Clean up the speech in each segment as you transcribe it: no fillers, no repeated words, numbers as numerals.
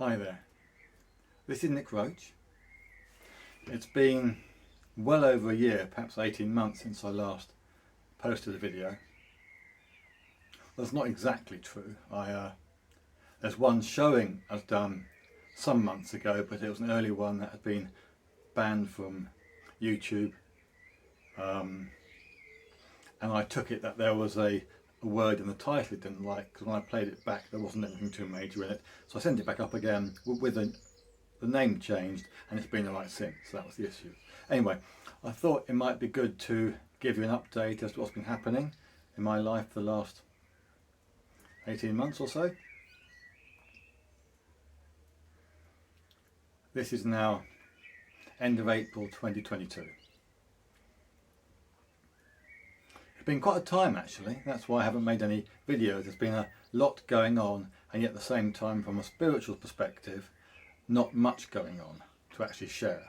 Hi there, this is Nick Roach. It's been well over a year, perhaps 18 months since I last posted a video. That's not exactly true. There's one showing I was done some months ago, but it was an early one that had been banned from YouTube. And I took it that there was a word in the title it didn't like, because when I played it back there wasn't anything too major in it. So I sent it back up again with the name changed, and it's been alright since, so that was the issue. Anyway, I thought it might be good to give you an update as to what's been happening in my life for the last 18 months or so. This is now end of April 2022. It's been quite a time actually, that's why I haven't made any videos. There's been a lot going on, and yet at the same time, from a spiritual perspective, not much going on to actually share.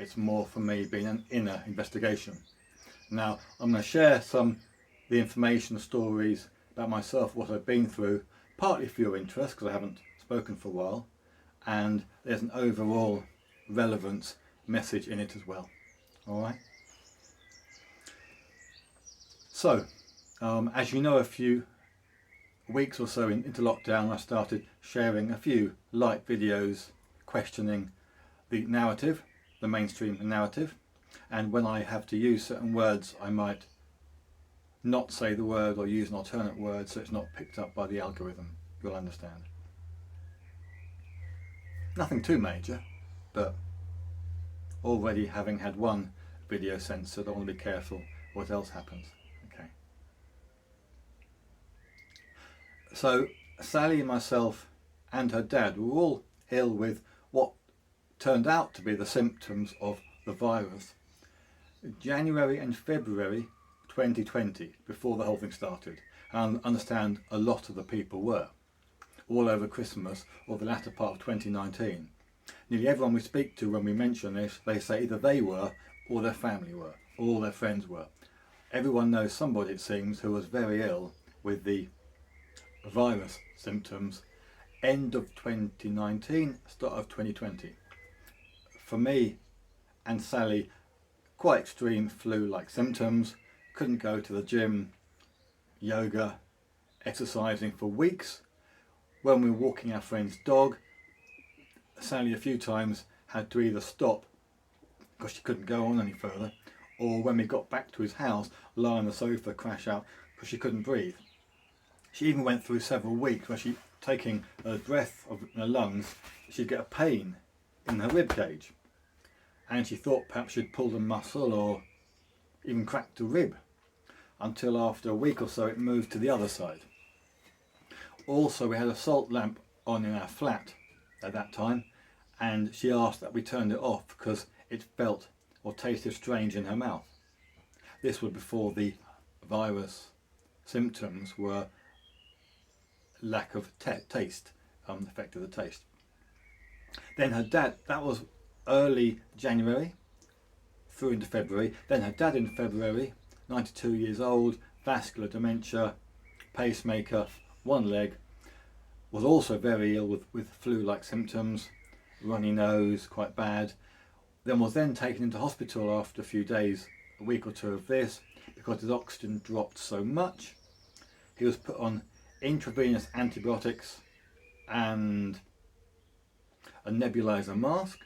It's more for me being an inner investigation. Now I'm going to share the information, stories about myself, what I've been through, partly for your interest because I haven't spoken for a while, and there's an overall relevance message in it as well. Alright? So, as you know, a few weeks or so into lockdown, I started sharing a few light videos questioning the narrative, the mainstream narrative, and when I have to use certain words I might not say the word or use an alternate word so it's not picked up by the algorithm. You'll understand. Nothing too major, but already having had one video censored, I want to be careful what else happens. Okay. So Sally, myself and her dad were all ill with what turned out to be the symptoms of the virus. January and February 2020, before the whole thing started. And I understand a lot of the people were. All over Christmas or the latter part of 2019. Nearly everyone we speak to when we mention this, they say either they were or their family were, or all their friends were. Everyone knows somebody, it seems, who was very ill with the virus symptoms end of 2019, start of 2020. For me and Sally, quite extreme flu-like symptoms, couldn't go to the gym, yoga, exercising for weeks. When we were walking our friend's dog, Sally a few times had to either stop because she couldn't go on any further, or when we got back to his house, lie on the sofa, crash out because she couldn't breathe. She even went through several weeks where she, taking a breath of her lungs, she'd get a pain in her rib cage, and she thought perhaps she'd pulled a muscle or even cracked a rib, until after a week or so it moved to the other side. Also, we had a salt lamp on in our flat at that time, and she asked that we turned it off because it felt or tasted strange in her mouth. This was before the virus symptoms were lack of taste, affected the taste. Then her dad, that was early January through into February. Then her dad in February, 92 years old, vascular dementia, pacemaker, one leg, was also very ill with flu-like symptoms, runny nose, quite bad. Then was then taken into hospital after a few days, a week or two of this, because his oxygen dropped so much. He was put on intravenous antibiotics and a nebulizer mask,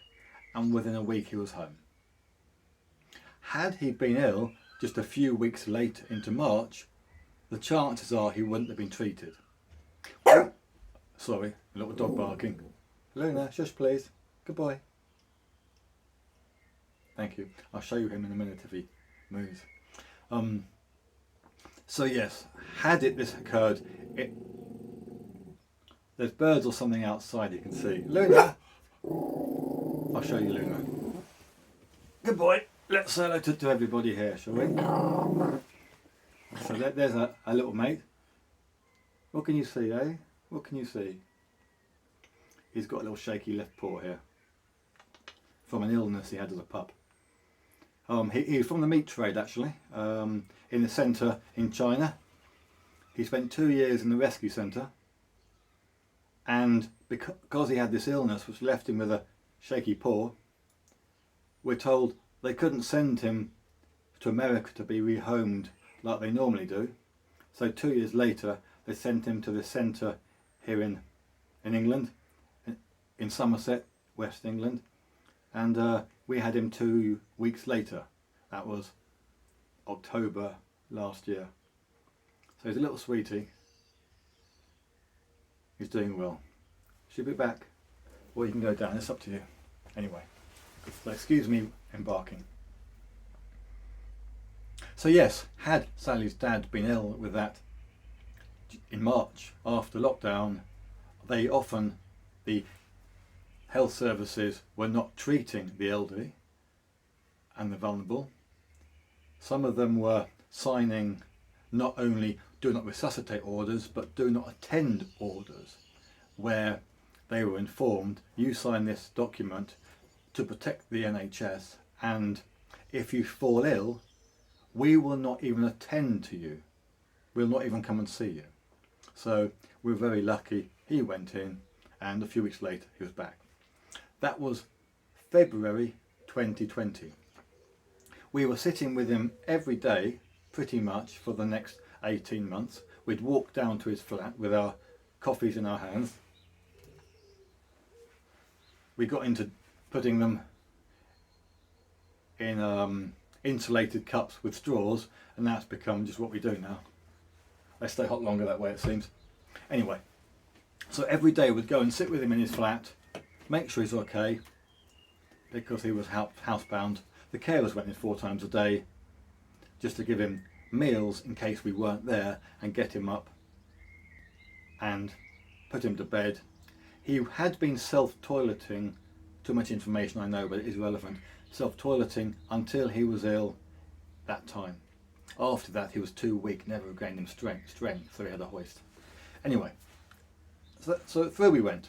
and within a week he was home. Had he been ill just a few weeks later into March, the chances are he wouldn't have been treated. Sorry, a little dog barking. Luna, shush please. Good boy. Thank you. I'll show you him in a minute if he moves. So yes, had this occurred, there's birds or something outside you can see. Luna! I'll show you Luna. Good boy. Let's say hello to everybody here, shall we? So there's a little mate. What can you see, eh? What can you see? He's got a little shaky left paw here from an illness he had as a pup. He's from the meat trade actually, in the centre in China. He spent 2 years in the rescue centre and because he had this illness which left him with a shaky paw, we're told they couldn't send him to America to be rehomed like they normally do. So 2 years later they sent him to the centre here in England, in Somerset, West England, and we had him 2 weeks later. That was October last year. So he's a little sweetie. He's doing well. Should be back, or you can go down, it's up to you. Anyway, so excuse me embarking. So yes, had Sally's dad been ill with that in March after lockdown, the health services were not treating the elderly and the vulnerable. Some of them were signing not only do not resuscitate orders, but do not attend orders, where they were informed, you sign this document to protect the NHS, and if you fall ill, we will not even attend to you. We'll not even come and see you. So we're very lucky he went in, and a few weeks later he was back. That was February 2020. We were sitting with him every day, pretty much, for the next 18 months. We'd walk down to his flat with our coffees in our hands. We got into putting them in insulated cups with straws, and that's become just what we do now. They stay hot longer that way, it seems. Anyway, so every day we'd go and sit with him in his flat, make sure he's okay, because he was housebound. The carers went in 4 times a day just to give him meals in case we weren't there, and get him up and put him to bed. He had been self-toileting, too much information I know, but it is relevant, self-toileting until he was ill that time. After that he was too weak, never gained him strength, so he had a hoist. Anyway, so through we went,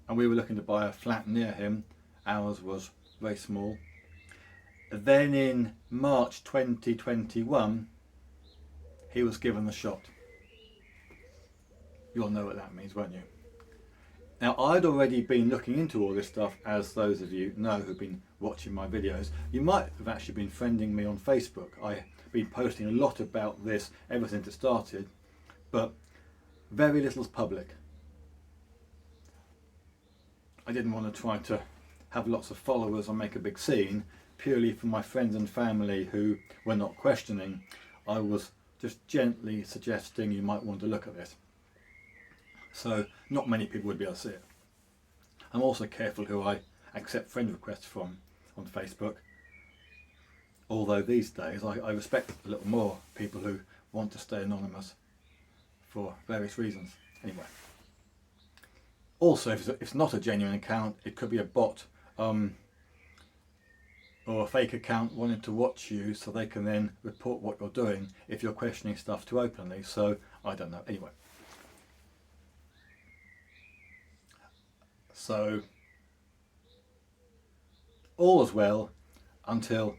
and we were looking to buy a flat near him. Ours was very small. Then in March 2021 he was given the shot. You'll know what that means, won't you? Now, I'd already been looking into all this stuff, as those of you know who've been watching my videos. You might have actually been friending me on Facebook. I've been posting a lot about this ever since it started, but very little's public. I didn't want to try to have lots of followers or make a big scene, purely for my friends and family who were not questioning. I was just gently suggesting you might want to look at this. So not many people would be able to see it. I'm also careful who I accept friend requests from on Facebook, although these days I respect a little more people who want to stay anonymous for various reasons. Anyway, also if it's not a genuine account, it could be a bot or a fake account wanting to watch you so they can then report what you're doing if you're questioning stuff too openly. So I don't know. Anyway, so all was well until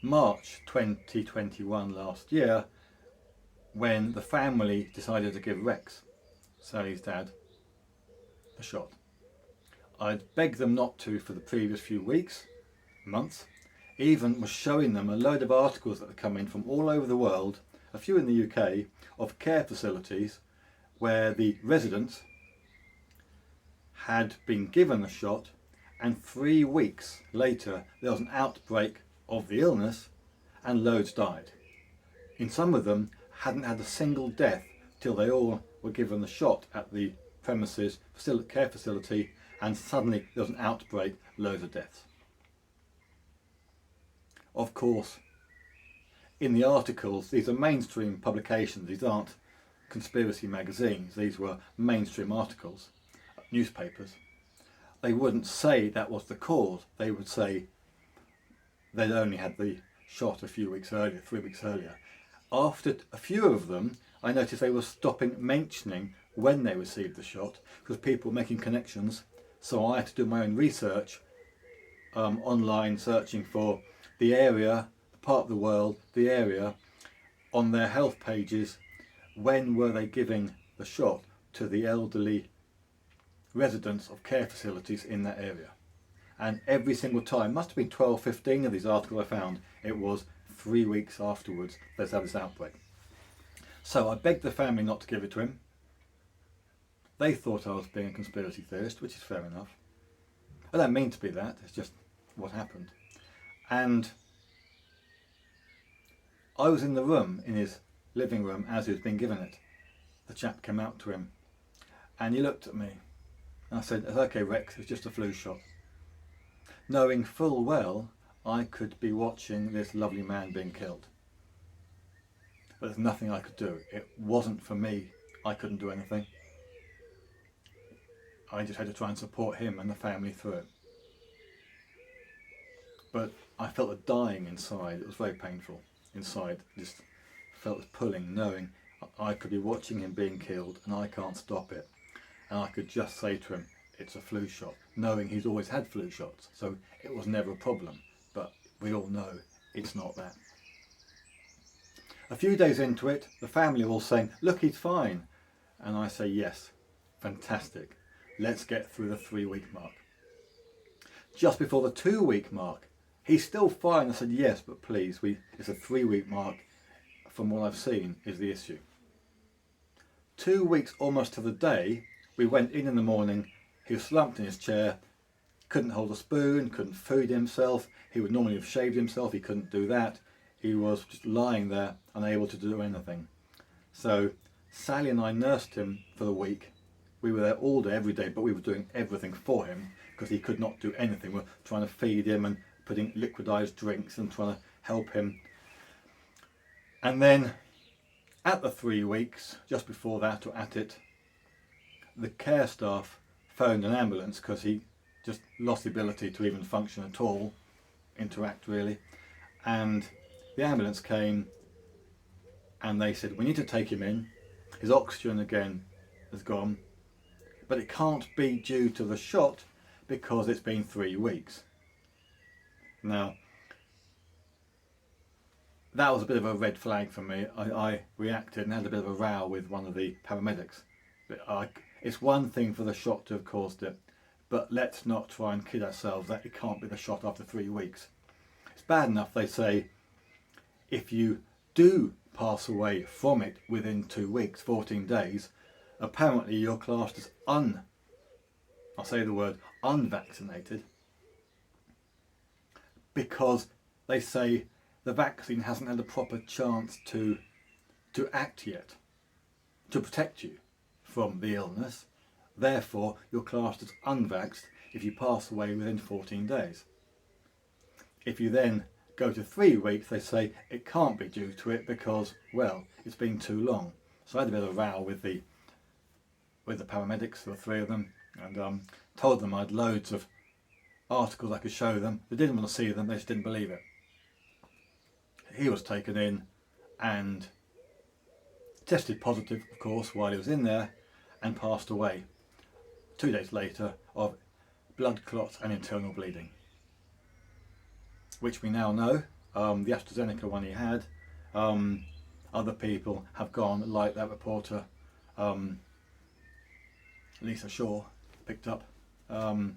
March 2021 last year, when the family decided to give Rex, Sally's dad, a shot. I'd begged them not to for the previous few weeks, months, even was showing them a load of articles that had come in from all over the world, a few in the UK, of care facilities where the residents had been given the shot, and 3 weeks later there was an outbreak of the illness and loads died. In some of them hadn't had a single death till they all were given the shot at the premises care facility, and suddenly there was an outbreak, loads of deaths. Of course, in the articles, these are mainstream publications, these aren't conspiracy magazines, these were mainstream articles, newspapers. They wouldn't say that was the cause, they would say they'd only had the shot a few weeks earlier, 3 weeks earlier. After a few of them, I noticed they were stopping mentioning when they received the shot, because people were making connections. So I had to do my own research, online, searching for the area, the part of the world, the area, on their health pages, when were they giving the shot, to the elderly residents of care facilities in that area. And every single time, must have been 12, 15 of these articles I found, it was 3 weeks afterwards let's have this outbreak. So I begged the family not to give it to him. They thought I was being a conspiracy theorist, which is fair enough. I don't mean to be that, it's just what happened. And I was in the room, in his living room, as he was being given it. The chap came out to him and he looked at me and I said, "It's okay, Rex, it's just a flu shot." Knowing full well I could be watching this lovely man being killed. But there's nothing I could do. It wasn't for me. I couldn't do anything. I just had to try and support him and the family through it. But I felt a dying inside. It was very painful inside. Just felt it pulling, knowing I could be watching him being killed and I can't stop it. And I could just say to him, "It's a flu shot," knowing he's always had flu shots, so it was never a problem. But we all know it's not that. A few days into it, the family were all saying, "Look, he's fine." And I say, "Yes, fantastic. Let's get through the 3-week mark." Just before the 2-week mark, "He's still fine." I said, "Yes, but please, it's a 3-week mark. From what I've seen is the issue." 2 weeks almost to the day, we went in the morning. He was slumped in his chair, couldn't hold a spoon, couldn't feed himself. He would normally have shaved himself, he couldn't do that. He was just lying there, unable to do anything. So Sally and I nursed him for the week. We were there all day, every day, but we were doing everything for him because he could not do anything. We were trying to feed him and putting liquidized drinks and trying to help him. And then at the 3 weeks, just before that or at it, the care staff phoned an ambulance because he just lost the ability to even function at all, interact really. And the ambulance came and they said, "We need to take him in. His oxygen again has gone, but it can't be due to the shot because it's been 3 weeks." Now, that was a bit of a red flag for me. I reacted and had a bit of a row with one of the paramedics. It's one thing for the shot to have caused it, but let's not try and kid ourselves that it can't be the shot after 3 weeks. It's bad enough, they say, if you do pass away from it within 2 weeks, 14 days, apparently you're classed as I'll say the word unvaccinated, because they say the vaccine hasn't had a proper chance to act yet, to protect you from the illness. Therefore, you're classed as unvaxxed if you pass away within 14 days. If you then go to 3 weeks, they say it can't be due to it because, well, it's been too long. So I had a bit of a row with the paramedics, the 3 of them, and told them I had loads of articles I could show them. They didn't want to see them, they just didn't believe it. He was taken in and tested positive, of course, while he was in there, and passed away 2 days later of blood clots and internal bleeding, which we now know. The AstraZeneca one he had, other people have gone, like that reporter Lisa Shaw picked up, and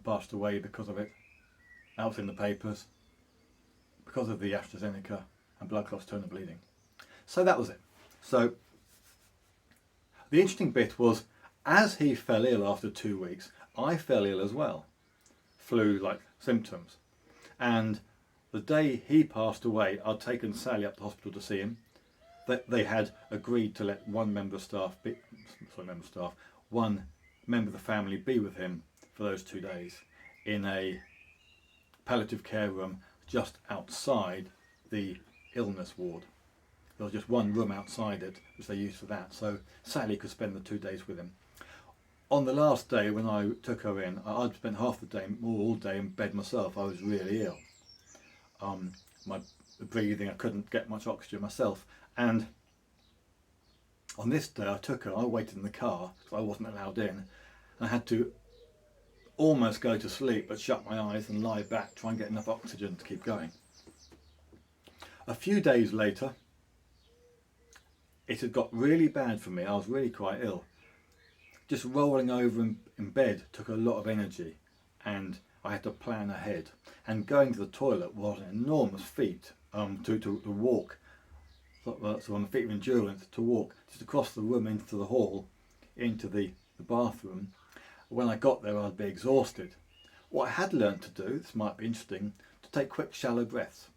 passed away because of it, out in the papers, because of the AstraZeneca and blood clots, internal bleeding. So that was it. So the interesting bit was, as he fell ill after 2 weeks, I fell ill as well, flu-like symptoms. And the day he passed away, I'd taken Sally up to the hospital to see him. They had agreed to let one member of the family be with him for those 2 days in a palliative care room just outside the illness ward. There was just one room outside it, which they used for that, so Sally could spend the 2 days with him. On the last day when I took her in, I'd spent half the day, more all day in bed myself. I was really ill. My breathing, I couldn't get much oxygen myself. And on this day I took her, I waited in the car, so I wasn't allowed in. I had to almost go to sleep, but shut my eyes and lie back, try and get enough oxygen to keep going. A few days later, it had got really bad for me. I was really quite ill. Just rolling over in bed took a lot of energy, and I had to plan ahead. And going to the toilet was an enormous feat to walk, so on the feet of endurance, to walk just across the room into the hall, into the bathroom. When I got there, I'd be exhausted. What I had learnt to do, this might be interesting, to take quick shallow breaths.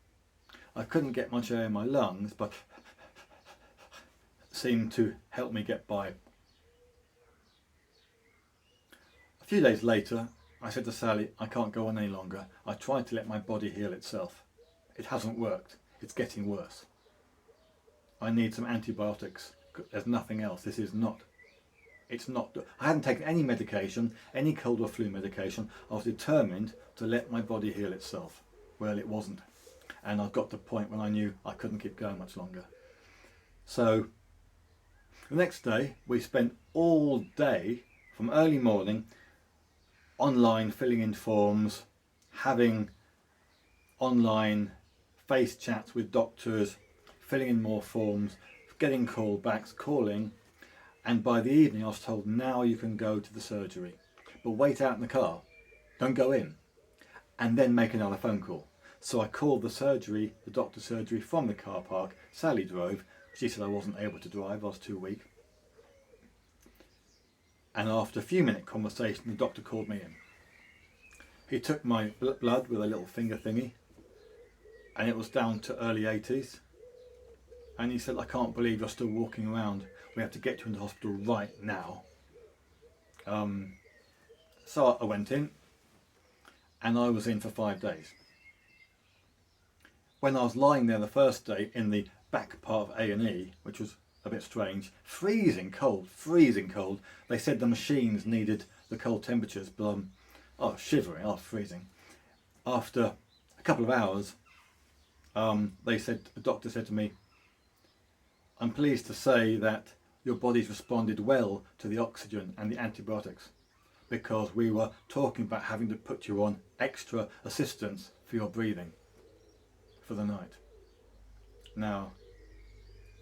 I couldn't get much air in my lungs, but seemed to help me get by. A few days later, I said to Sally, I can't go on any longer. I tried to let my body heal itself. It hasn't worked. It's getting worse. I need some antibiotics. There's nothing else. This is not. It's not. I hadn't taken any medication, any cold or flu medication. I was determined to let my body heal itself. Well, it wasn't. And I got to the point when I knew I couldn't keep going much longer. So the next day, we spent all day, from early morning, online filling in forms, having online face chats with doctors, filling in more forms, getting callbacks, calling, and by the evening I was told, now you can go to the surgery, but wait out in the car, don't go in, and then make another phone call. So I called the surgery, the doctor's surgery, from the car park. Sally drove. She said I wasn't able to drive, I was too weak. And after a few minute conversation, the doctor called me in. He took my blood with a little finger thingy, and it was down to early 80s. And he said, I can't believe you're still walking around. We have to get you into hospital right now. So I went in, and I was in for 5 days. When I was lying there the first day in the back part of A&E, which was a bit strange, freezing cold. They said the machines needed the cold temperatures, but I was shivering, I was freezing. After a couple of hours, the doctor said to me, I'm pleased to say that your body's responded well to the oxygen and the antibiotics, because we were talking about having to put you on extra assistance for your breathing for the night. Now,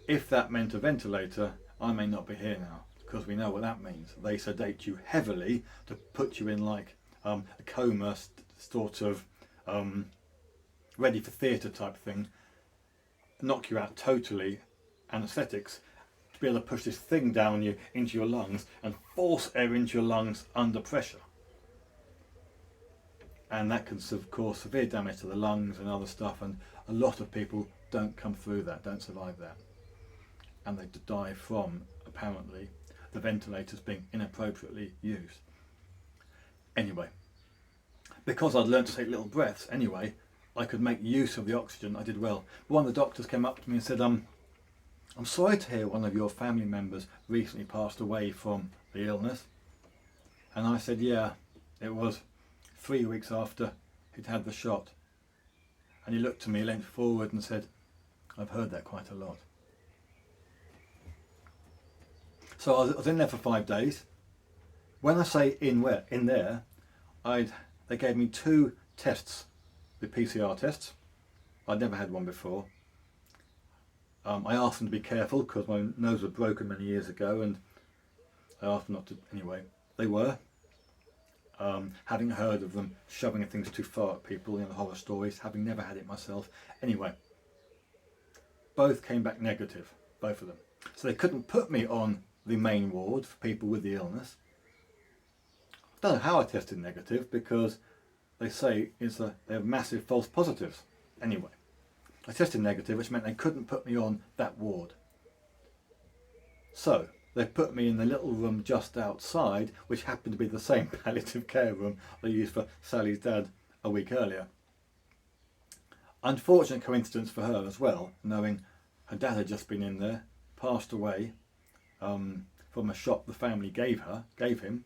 if that meant a ventilator, I may not be here now, because we know what that means. They sedate you heavily to put you in like a coma, sort of ready for theatre type thing, knock you out totally, anaesthetics, to be able to push this thing down you into your lungs and force air into your lungs under pressure. And that can cause severe damage to the lungs and other stuff, and a lot of people don't come through that, don't survive that. And they die from, apparently, the ventilators being inappropriately used. Anyway, because I'd learned to take little breaths anyway, I could make use of the oxygen. I did well. One of the doctors came up to me and said, I'm sorry to hear one of your family members recently passed away from the illness. And I said, yeah, it was 3 weeks after he'd had the shot. And he looked at me, leant forward and said, I've heard that quite a lot. So I was in there for 5 days. When I say in there, they gave me 2 tests, the PCR tests. I'd never had one before. I asked them to be careful because my nose was broken many years ago, and I asked them not to. Anyway, they were. Having heard of them shoving things too far at people, the horror stories, having never had it myself. Anyway, both came back negative, both of them. So they couldn't put me on the main ward for people with the illness. I don't know how I tested negative, because they say they have massive false positives. Anyway, I tested negative, which meant they couldn't put me on that ward. So they put me in the little room just outside, which happened to be the same palliative care room they used for Sally's dad a week earlier. Unfortunate coincidence for her as well, knowing her dad had just been in there, passed away from a shot the family gave him,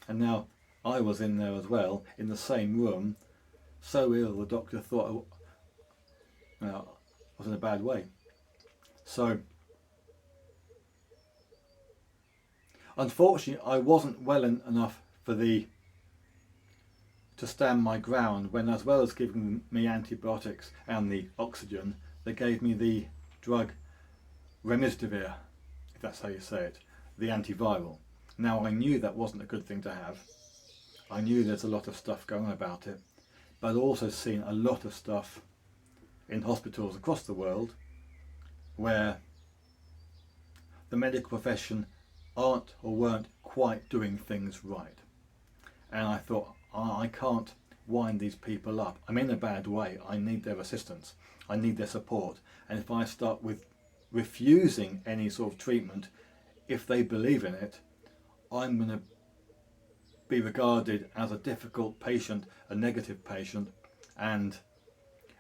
and now I was in there as well, in the same room, so ill the doctor thought I was in a bad way. So unfortunately I wasn't well enough to stand my ground when, as well as giving me antibiotics and the oxygen, they gave me the drug remdesivir, that's how you say it, the antiviral. Now I knew that wasn't a good thing to have. I knew there's a lot of stuff going on about it, but I'd also seen a lot of stuff in hospitals across the world where the medical profession aren't or weren't quite doing things right. And I thought, I can't wind these people up. I'm in a bad way. I need their assistance. I need their support. And if I start with refusing any sort of treatment, if they believe in it, I'm going to be regarded as a difficult patient, a negative patient, and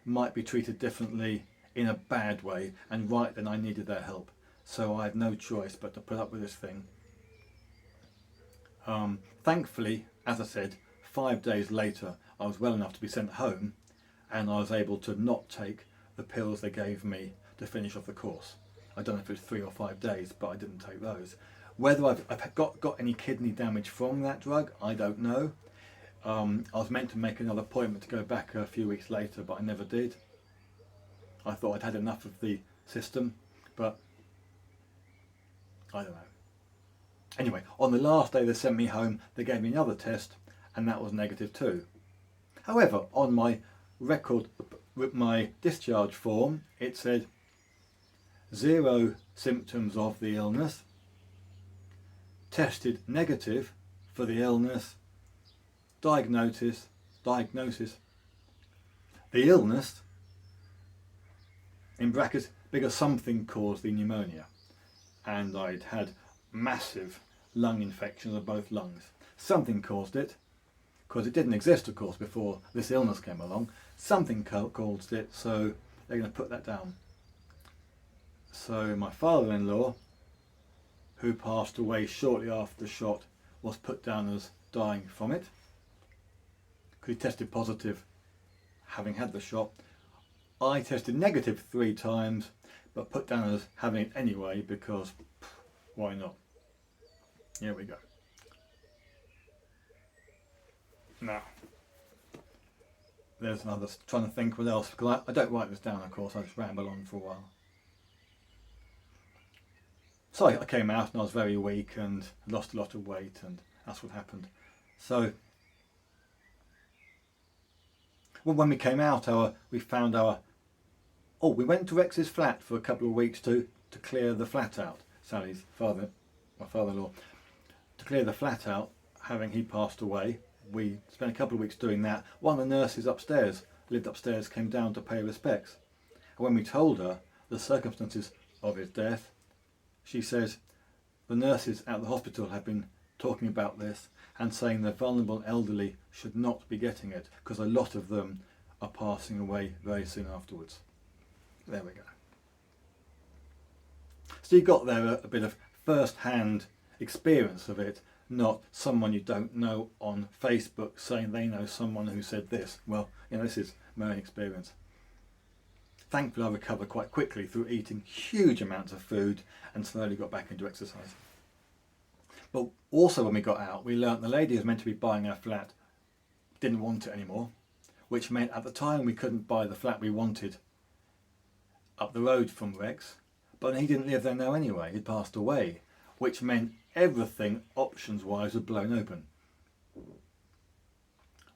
might be treated differently in a bad way. And right then I needed their help. So I had no choice but to put up with this thing. Thankfully, as I said, 5 days later I was well enough to be sent home, and I was able to not take the pills they gave me to finish off the course. I don't know if it was 3 or 5 days, but I didn't take those. Whether I've got any kidney damage from that drug, I don't know. I was meant to make another appointment to go back a few weeks later, but I never did. I thought I'd had enough of the system, but I don't know. Anyway, on the last day they sent me home, they gave me another test, and that was negative too. However, on my record, with my discharge form, it said 0 symptoms of the illness, tested negative for the illness, diagnosis, the illness, in brackets, because something caused the pneumonia, and I'd had massive lung infections of both lungs. Something caused it, because it didn't exist, of course, before this illness came along. Something caused it, so they're going to put that down. So my father-in-law, who passed away shortly after the shot, was put down as dying from it, because he tested positive having had the shot. I tested negative 3 times, but put down as having it anyway, because why not? Here we go. Now, there's another, trying to think what else, because I don't write this down, of course, I just ramble on for a while. So I came out and I was very weak and lost a lot of weight, and that's what happened. So, well, when we came out, we found we went to Rex's flat for a couple of weeks to clear the flat out. Sally's father, my father-in-law, to clear the flat out, having he passed away. We spent a couple of weeks doing that. One of the nurses lived upstairs, came down to pay respects. And when we told her the circumstances of his death, she says the nurses at the hospital have been talking about this and saying the vulnerable elderly should not be getting it, because a lot of them are passing away very soon afterwards. There we go. So you got there a bit of first-hand experience of it, not someone you don't know on Facebook saying they know someone who said this. Well, this is my own experience. Thankfully I recovered quite quickly through eating huge amounts of food and slowly got back into exercise. But also when we got out, we learnt the lady who was meant to be buying our flat didn't want it anymore, which meant at the time we couldn't buy the flat we wanted up the road from Rex, but he didn't live there now anyway, he'd passed away, which meant everything options-wise was blown open.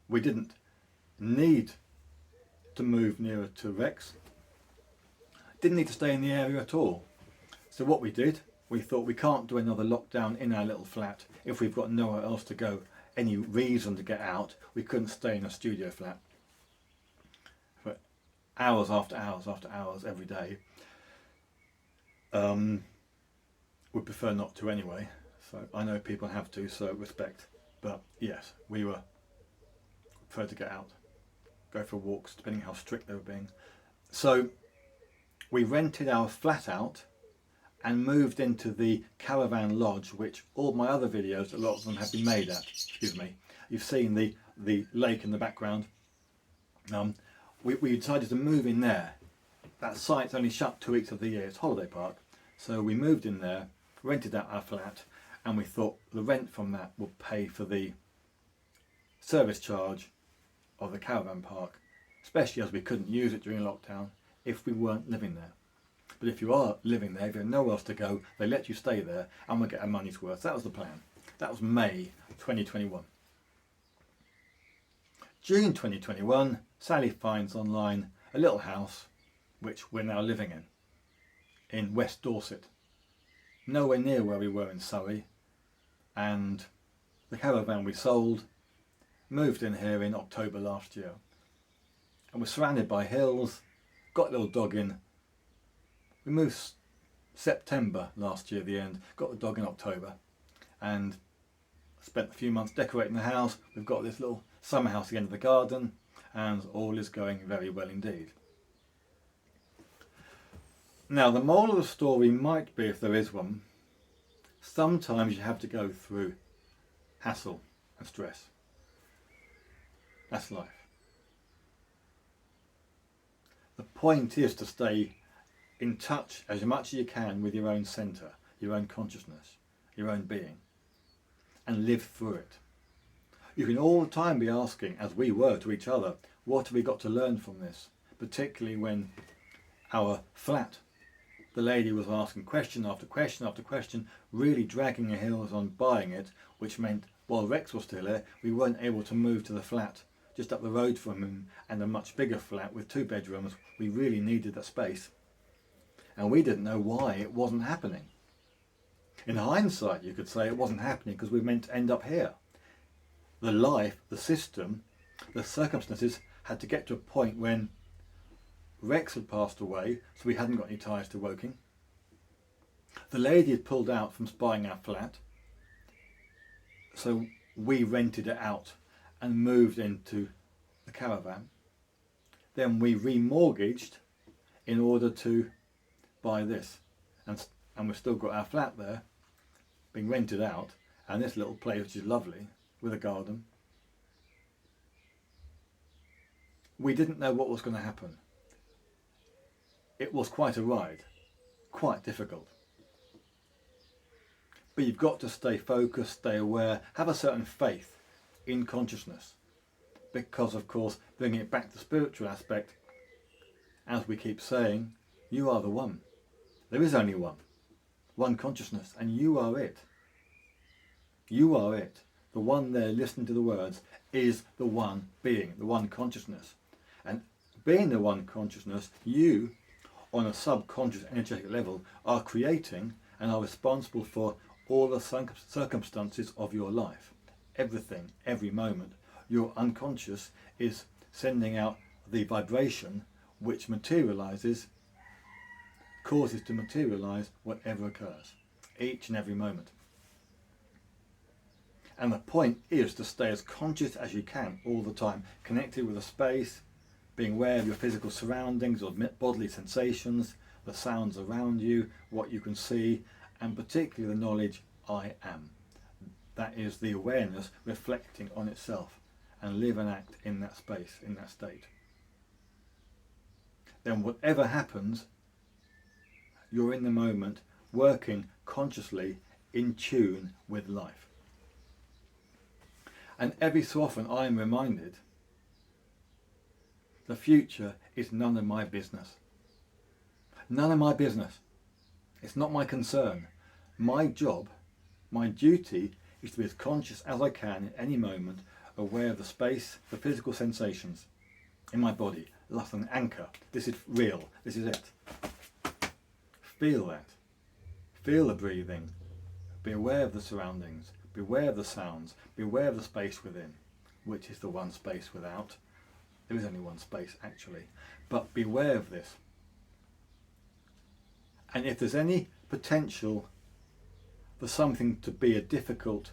We didn't need to move nearer to Rex, didn't need to stay in the area at all. So what we did, we thought we can't do another lockdown in our little flat if we've got nowhere else to go, any reason to get out. We couldn't stay in a studio flat for hours after hours after hours every day. Would prefer not to anyway, so I know people have to, so respect, but yes, we preferred to get out, go for walks, depending how strict they were being. So we rented our flat out and moved into the caravan lodge, which all my other videos, a lot of them have been made at. Excuse me. You've seen the lake in the background. We decided to move in there. That site's only shut 2 weeks of the year, it's holiday park. So we moved in there, rented out our flat, and we thought the rent from that would pay for the service charge of the caravan park, especially as we couldn't use it during lockdown if we weren't living there. But if you are living there, if you have nowhere else to go, they let you stay there and we'll get our money's worth. That was the plan. That was May 2021. June 2021, Sally finds online a little house which we're now living in West Dorset. Nowhere near where we were in Surrey, and the caravan we sold, moved in here in October last year. And we're surrounded by hills, got a little dog in. We moved September last year, the end, got the dog in October, and spent a few months decorating the house. We've got this little summer house at the end of the garden, and all is going very well indeed. Now, the moral of the story might be, if there is one, sometimes you have to go through hassle and stress. That's life. The point is to stay in touch as much as you can with your own centre, your own consciousness, your own being, and live through it. You can all the time be asking, as we were to each other, what have we got to learn from this? Particularly when our flat, the lady was asking question after question after question, really dragging her heels on buying it, which meant while Rex was still here, we weren't able to move to the flat just up the road from him, and a much bigger flat with 2 bedrooms. We really needed that space, and we didn't know why it wasn't happening. In hindsight, you could say it wasn't happening because we meant to end up here. The life, the system, the circumstances had to get to a point when Rex had passed away, so we hadn't got any ties to Woking. The lady had pulled out from buying our flat, so we rented it out and moved into the caravan. Then we remortgaged in order to buy this, and we've still got our flat there being rented out, and this little place which is lovely with a garden. We didn't know what was going to happen. It was quite a ride, quite difficult. But you've got to stay focused, stay aware, have a certain faith in consciousness, because of course, bringing it back to the spiritual aspect, as we keep saying, you are the one. There is only one consciousness, and you are it. You are it. The one there listening to the words is the one being, the one consciousness. And being the one consciousness, you, on a subconscious energetic level, are creating and are responsible for all the circumstances of your life. Everything, every moment. Your unconscious is sending out the vibration which materializes, causes to materialize whatever occurs, each and every moment. And the point is to stay as conscious as you can all the time, connected with the space, being aware of your physical surroundings or bodily sensations, the sounds around you, what you can see, and particularly the knowledge I am. That is the awareness reflecting on itself, and live and act in that space, in that state. Then whatever happens, you're in the moment, working consciously in tune with life. And every so often I am reminded, the future is none of my business. None of my business. It's not my concern. My job, my duty, is to be as conscious as I can at any moment, aware of the space, the physical sensations in my body, like an anchor. This is real. This is it. Feel that. Feel the breathing. Be aware of the surroundings. Be aware of the sounds. Be aware of the space within, which is the one space without. There is only one space actually. But be aware of this. And if there's any potential for something to be a difficult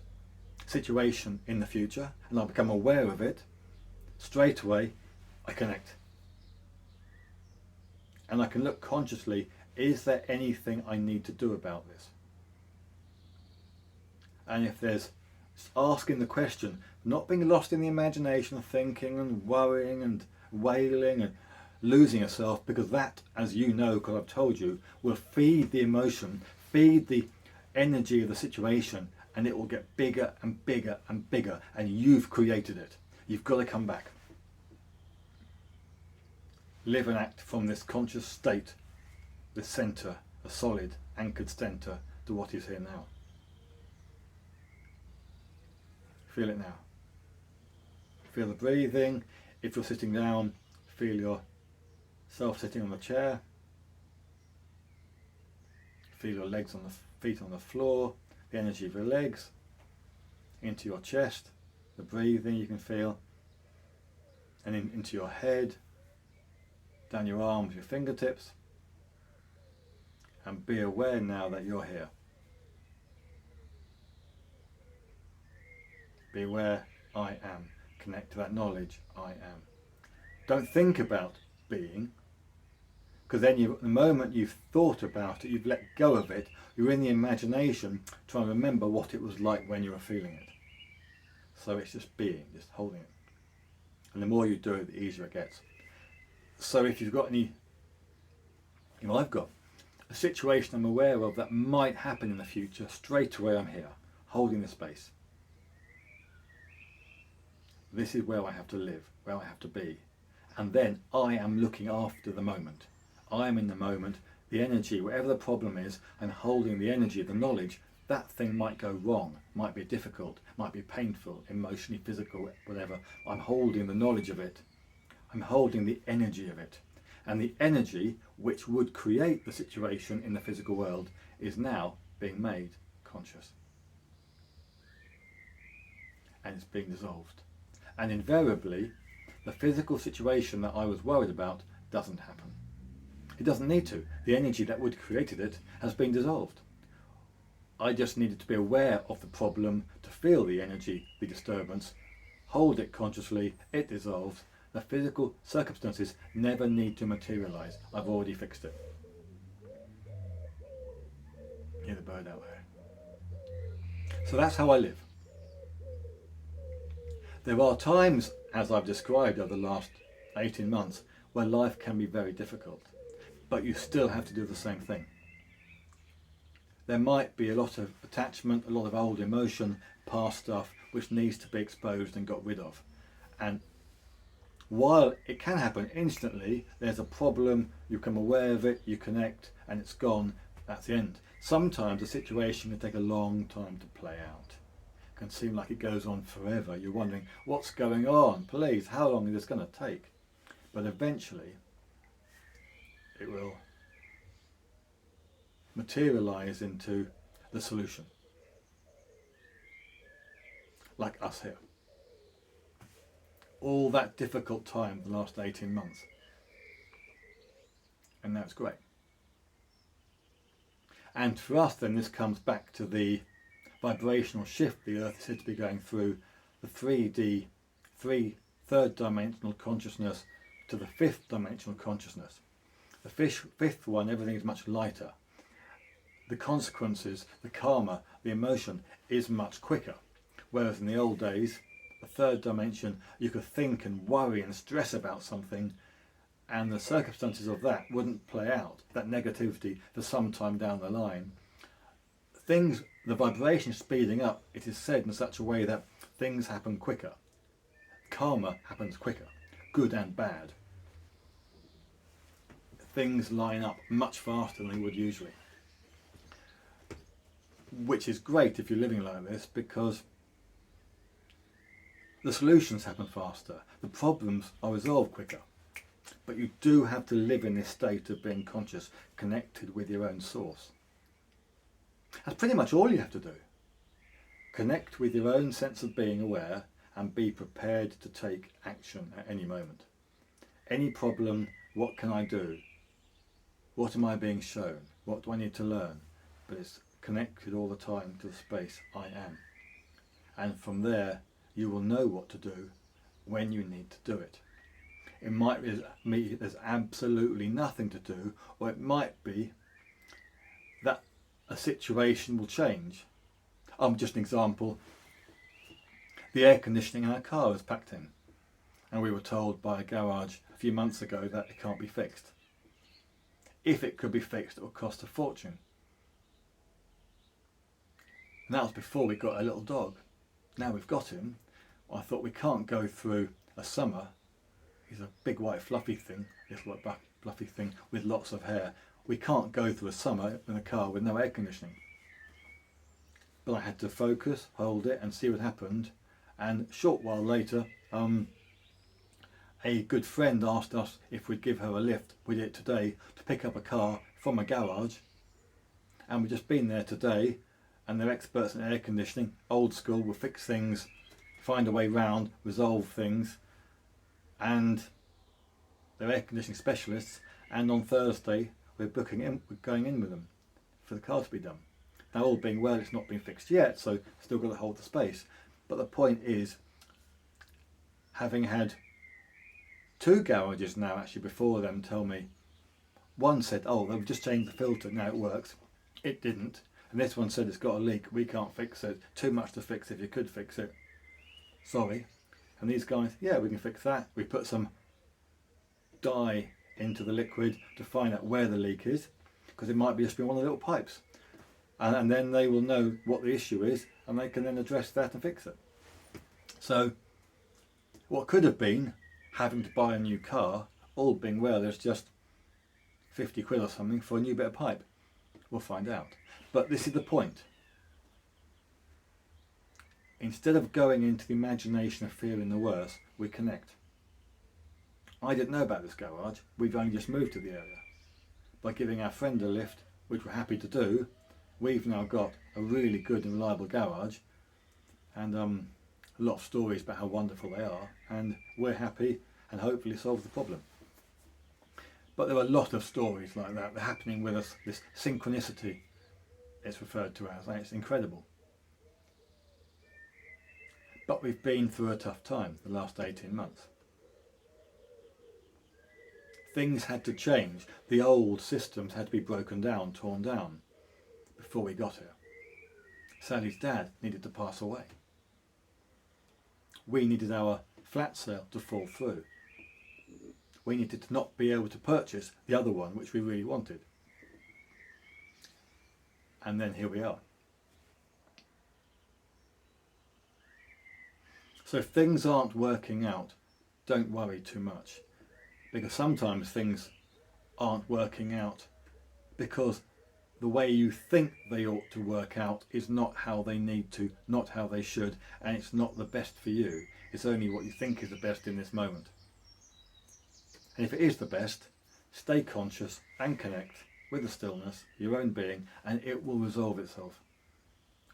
situation in the future, and I become aware of it, straight away I connect. And I can look consciously, is there anything I need to do about this? And if there's asking the question, not being lost in the imagination, thinking and worrying and wailing and losing yourself, because that, as you know, because I've told you, will feed the emotion, feed the energy of the situation, and it will get bigger and bigger and bigger, and you've created it. You've got to come back. Live and act from this conscious state the centre, a solid anchored centre to what is here now. Feel it now. Feel the breathing. If you're sitting down, feel yourself sitting on the chair. Feel your legs on the feet on the floor, the energy of your legs into your chest, the breathing you can feel, and into your head, down your arms, your fingertips, and be aware now that you're here. Be aware, I am. Connect to that knowledge, I am. Don't think about being, because then the moment you've thought about it, you've let go of it, you're in the imagination trying to remember what it was like when you were feeling it. So it's just being, just holding it. And the more you do it, the easier it gets. So if you've got any, I've got a situation I'm aware of that might happen in the future, straight away I'm here, holding the space. This is where I have to live, where I have to be. And then I am looking after the moment. I am in the moment, the energy, whatever the problem is, I'm holding the energy, the knowledge. That thing might go wrong, might be difficult, might be painful, emotionally, physical, whatever. I'm holding the knowledge of it. I'm holding the energy of it. And the energy which would create the situation in the physical world is now being made conscious. And it's being dissolved. And invariably, the physical situation that I was worried about doesn't happen. It doesn't need to. The energy that would have created it has been dissolved. I just needed to be aware of the problem, to feel the energy, the disturbance, hold it consciously, it dissolves. The physical circumstances never need to materialise. I've already fixed it. Hear the bird out there. So that's how I live. There are times, as I've described over the last 18 months, where life can be very difficult, but you still have to do the same thing. There might be a lot of attachment, a lot of old emotion, past stuff, which needs to be exposed and got rid of. And while it can happen instantly, there's a problem, you become aware of it, you connect, and it's gone, that's the end. Sometimes a situation can take a long time to play out. It can seem like it goes on forever. You're wondering, what's going on? Please, how long is this going to take? But eventually, it will materialise into the solution. Like us here. All that difficult time, the last 18 months. And that's great. And for us then, this comes back to the vibrational shift the Earth is said to be going through, the 3D, third dimensional consciousness to the fifth dimensional consciousness. The fifth one, everything is much lighter. The consequences, the karma, the emotion is much quicker. Whereas in the old days, the third dimension, you could think and worry and stress about something, and the circumstances of that wouldn't play out, that negativity, for some time down the line. Things, the vibration speeding up, it is said in such a way that things happen quicker. Karma happens quicker, good and bad. Things line up much faster than they would usually. Which is great if you're living like this, because the solutions happen faster, the problems are resolved quicker. But you do have to live in this state of being conscious, connected with your own source. That's pretty much all you have to do. Connect with your own sense of being aware and be prepared to take action at any moment. Any problem, what can I do? What am I being shown? What do I need to learn? But it's connected all the time to the space I am. And from there, you will know what to do when you need to do it. It might be there's absolutely nothing to do, or it might be that a situation will change. Just an example, the air conditioning in our car was packed in, and we were told by a garage a few months ago that it can't be fixed. If it could be fixed, it would cost a fortune. And that was before we got a little dog. Now we've got him, I thought we can't go through a summer. He's a big white fluffy thing, little white fluffy thing with lots of hair. we can't go through a summer in a car with no air conditioning. But I had to focus, hold it and see what happened. And a short while later, a good friend asked us if we'd give her a lift. We did it today to pick up a car from a garage. And we've just been there today, and they're experts in air conditioning, old school, will fix things, find a way round, resolve things. And they're air conditioning specialists. And on Thursday, we're going in with them for the car to be done. Now, all being well, it's not been fixed yet, so still got to hold the space. But the point is, having had 2 garages now actually before them tell me, one said, oh, they've just changed the filter, now it works. It didn't. And this one said it's got a leak, we can't fix it, too much to fix if you could fix it. Sorry. And these guys, yeah, we can fix that. We put some dye into the liquid to find out where the leak is, because it might be just been one of the little pipes. And then they will know what the issue is, and they can then address that and fix it. So what could have been having to buy a new car, all being well, there's just 50 quid or something for a new bit of pipe. We'll find out. But this is the point. Instead of going into the imagination of feeling the worst, we connect. I didn't know about this garage. We've only just moved to the area. By giving our friend a lift, which we're happy to do, we've now got a really good and reliable garage, and a lot of stories about how wonderful they are, and we're happy and hopefully solve the problem. But there are a lot of stories like that happening with us, this synchronicity it's referred to as, and it's incredible. But we've been through a tough time the last 18 months. Things had to change. The old systems had to be broken down, torn down, before we got here. Sally's dad needed to pass away. We needed our flat sale to fall through. We needed to not be able to purchase the other one, which we really wanted. And then here we are. So if things aren't working out, don't worry too much. Because sometimes things aren't working out because the way you think they ought to work out is not how they need to, not how they should, and it's not the best for you. It's only what you think is the best in this moment. And if it is the best, stay conscious and connect with the stillness, your own being, and it will resolve itself.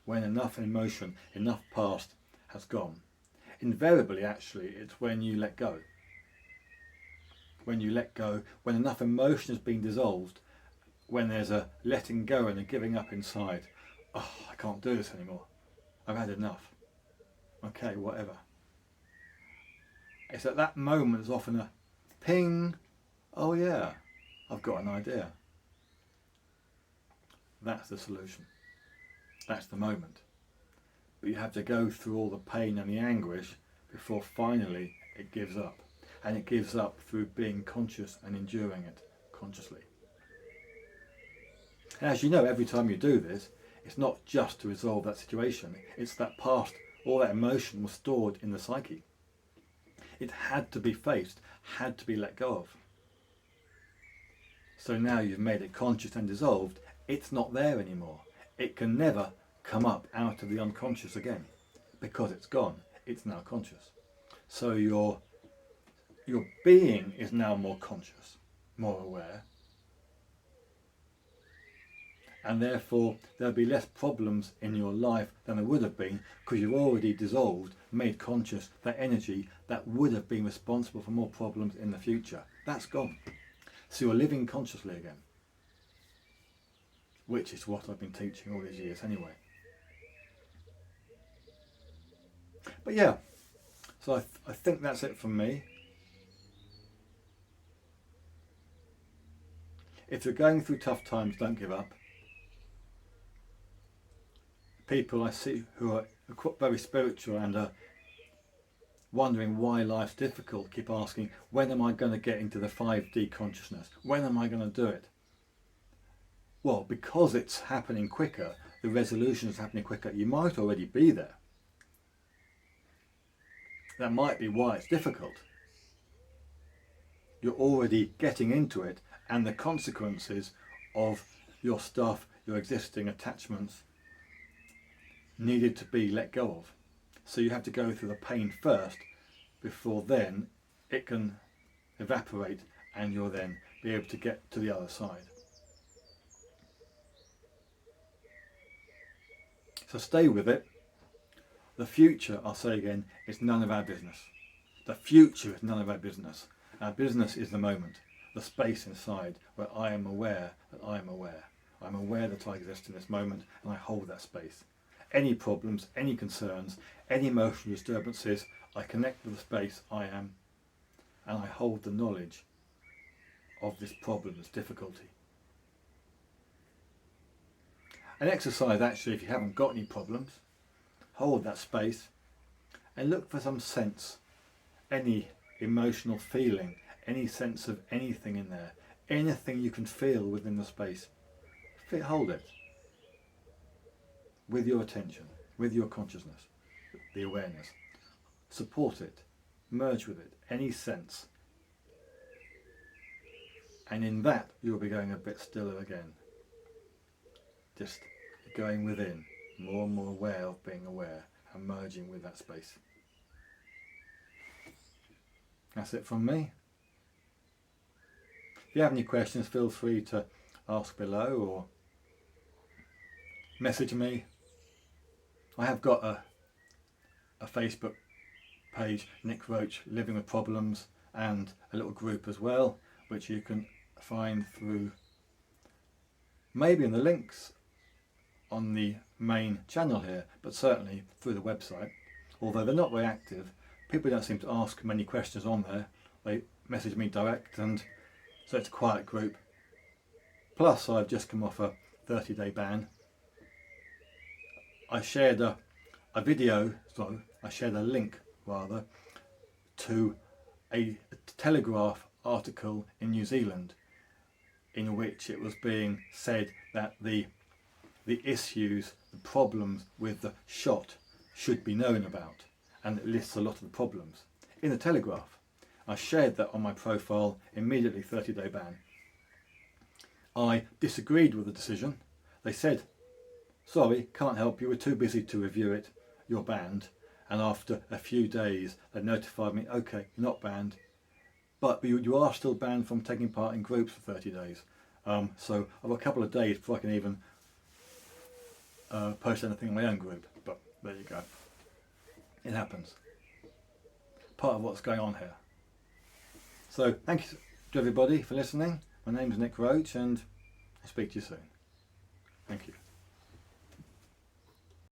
When enough emotion, enough past has gone. Invariably, actually, it's when you let go. When you let go, when enough emotion has been dissolved, when there's a letting go and a giving up inside. Oh, I can't do this anymore. I've had enough. Okay, whatever. It's at that moment there's often a ping. Oh yeah, I've got an idea. That's the solution. That's the moment. But you have to go through all the pain and the anguish before finally it gives up. And it gives up through being conscious and enduring it consciously. And as you know, every time you do this, it's not just to resolve that situation. It's that past, all that emotion was stored in the psyche. It had to be faced, had to be let go of. So now you've made it conscious and dissolved, it's not there anymore. It can never come up out of the unconscious again, because it's gone, it's now conscious. So your being is now more conscious, more aware, and therefore there'll be less problems in your life than there would have been, because you've already dissolved, made conscious that energy that would have been responsible for more problems in the future. That's gone. So you're living consciously again, which is what I've been teaching all these years anyway. But yeah, so I think that's it from me. If you're going through tough times, don't give up. People I see who are very spiritual and are wondering why life's difficult keep asking, when am I going to get into the 5D consciousness? When am I going to do it? Well, because it's happening quicker, the resolution is happening quicker, you might already be there. That might be why it's difficult. You're already getting into it, and the consequences of your stuff, your existing attachments, needed to be let go of. So you have to go through the pain first before then it can evaporate and you'll then be able to get to the other side. So stay with it. The future, I'll say again, is none of our business. The future is none of our business. Our business is the moment, the space inside where I am aware that I am aware. I'm aware that I exist in this moment and I hold that space. Any problems, any concerns, any emotional disturbances, I connect with the space I am and I hold the knowledge of this problem, this difficulty. An exercise actually, if you haven't got any problems, hold that space and look for some sense, any emotional feeling, any sense of anything in there, anything you can feel within the space. Hold it with your attention, with your consciousness, the awareness. Support it, merge with it, any sense. And in that you'll be going a bit stiller again. Just going within, more and more aware of being aware and merging with that space. That's it from me. If you have any questions, feel free to ask below or message me. I have got a Facebook page, Nick Roach Living with Problems, and a little group as well, which you can find through maybe in the links on the main channel here, but certainly through the website. Although they're not very active, people don't seem to ask many questions on there. They message me direct, and so it's a quiet group. Plus I've just come off a 30-day ban. I shared a link rather to a Telegraph article in New Zealand in which it was being said that the issues, the problems with the shot should be known about, and it lists a lot of the problems in the Telegraph. I shared that on my profile, immediately 30-day ban. I disagreed with the decision. They said, sorry, can't help you, we're too busy to review it, you're banned. And after a few days they notified me, okay, you're not banned, but you are still banned from taking part in groups for 30 days. So I've got a couple of days before I can even post anything in my own group, but there you go. It happens. Part of what's going on here. So thank you to everybody for listening. My name's Nick Roach and I'll speak to you soon. Thank you.